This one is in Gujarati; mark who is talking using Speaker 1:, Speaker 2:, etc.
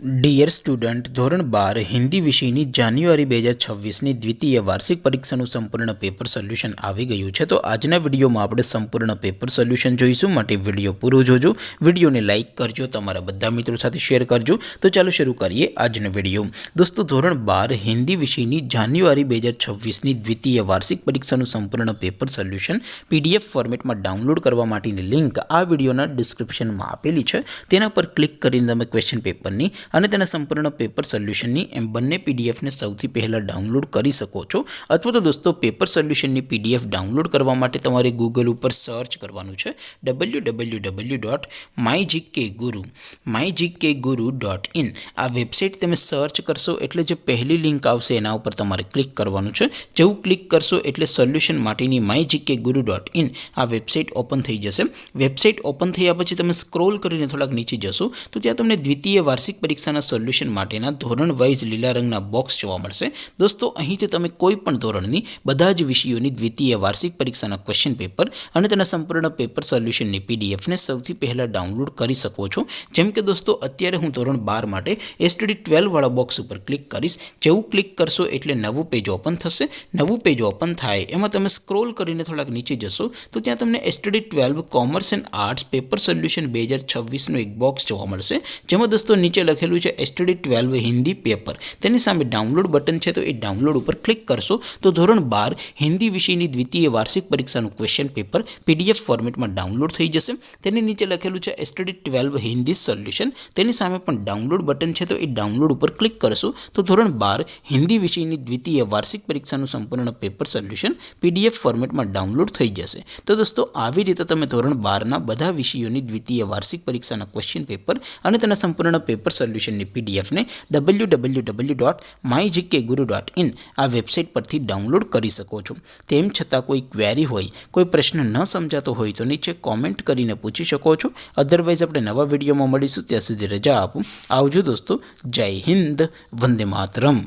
Speaker 1: ડિયર સ્ટુડન્ટ, ધોરણ 12 હિન્દી વિષયની જાન્યુઆરી 2026ની દ્વિતીય વાર્ષિક પરીક્ષાનું સંપૂર્ણ પેપર સોલ્યુશન આવી ગયું છે। તો આજના વિડીયોમાં આપણે સંપૂર્ણ પેપર સોલ્યુશન જોઈશું, માટે વિડીયો પૂરો જોજો। વિડીયોને લાઇક કરજો, તમારા બધા મિત્રો સાથે શેર કરજો। તો ચાલો શરૂ કરીએ આજનો વિડીયો। દોસ્તો, ધોરણ 12 હિન્દી વિષયની જાન્યુઆરી 2026ની દ્વિતીય વાર્ષિક પરીક્ષાનું સંપૂર્ણ પેપર સોલ્યુશન PDF ફોર્મેટમાં ડાઉનલોડ કરવા માટેની લિંક આ વિડીયોના ડિસ્ક્રિપ્શનમાં આપેલી છે। તેના પર ક્લિક કરીને તમે ક્વેશ્ચન પેપરની અને તેના સંપૂર્ણ પેપર સોલ્યુશનની એમ બંને પીડીએફને સૌથી પહેલાં ડાઉનલોડ કરી શકો છો। અથવા તો દોસ્તો, પેપર સોલ્યુશનની PDF ડાઉનલોડ કરવા માટે તમારે ગૂગલ ઉપર સર્ચ કરવાનું છે www.mygkguru.in। આ વેબસાઇટ તમે સર્ચ કરશો એટલે જે પહેલી લિંક આવશે એના ઉપર તમારે ક્લિક કરવાનું છે। જેવું ક્લિક કરશો એટલે સોલ્યુશન માટેની mygkguru.in આ વેબસાઇટ ઓપન થઈ જશે। વેબસાઇટ ઓપન થયા પછી તમે સ્ક્રોલ કરીને થોડાક નીચે જશો તો ત્યાં તમને દ્વિતીય વાર્ષિક પરીક્ષાના સોલ્યુશન માટેના ધોરણ વાઇઝ લીલા રંગના બોક્સ જોવા મળશે। દોસ્તો, અહીંથી તમે કોઈ પણ ધોરણની બધા જ વિષયોની દ્વિતીય વાર્ષિક પરીક્ષાના ક્વેશ્ચન પેપર અને તેના સંપૂર્ણ પેપર સોલ્યુશનની પીડીએફને સૌથી પહેલાં ડાઉનલોડ કરી શકો છો। જેમ કે દોસ્તો, અત્યારે હું ધોરણ 12 માટે STD 12 વાળા બોક્સ ઉપર ક્લિક કરીશ। જેવું ક્લિક કરશો એટલે નવું પેજ ઓપન થશે। નવું પેજ ઓપન થાય એમાં તમે સ્ક્રોલ કરીને થોડાક નીચે જશો તો ત્યાં તમને STD 12 commerce and arts paper solution 2026નું એક બોક્સ જોવા મળશે, જેમાં દોસ્તો નીચે લખેલું છે STD 12 હિન્દી પેપર। તેની સામે ડાઉનલોડ બટન છે, તો એ ડાઉનલોડ ઉપર ક્લિક કરશો તો ધોરણ 12 હિન્દી વિષયની દ્વિતીય વાર્ષિક પરીક્ષાનું ક્વેશ્ચન પેપર PDF ફોર્મેટમાં ડાઉનલોડ થઈ જશે। તેની નીચે લખેલું છે STD 12 હિન્દી સોલ્યુશન। તેની સામે પણ ડાઉનલોડ બટન છે, તો એ ડાઉનલોડ ઉપર ક્લિક કરશો તો ધોરણ 12 હિન્દી વિષયની દ્વિતીય વાર્ષિક પરીક્ષાનું સંપૂર્ણ પેપર સોલ્યુશન PDF ફોર્મેટમાં ડાઉનલોડ થઈ જશે। તો દોસ્તો, આવી રીતે તમે ધોરણ 12ના બધા વિષયોની દ્વિતીય વાર્ષિક પરીક્ષાના ક્વેશ્ચન પેપર અને તેના સંપૂર્ણ પેપર સોલ્યુશનની પીડીએફને www.mygkguru.in આ વેબસાઇટ પરથી ડાઉનલોડ કરી શકો છો। તેમ છતાં કોઈ ક્વેરી હોય, કોઈ પ્રશ્ન ન સમજાતો હોય તો નીચે કોમેન્ટ કરીને પૂછી શકો છો। અધરવાઇઝ આપણે નવા વિડીયોમાં મળીશું, ત્યાં સુધી રજા આપો। આવજો દોસ્તો, જય હિન્દ, વંદે માતરમ।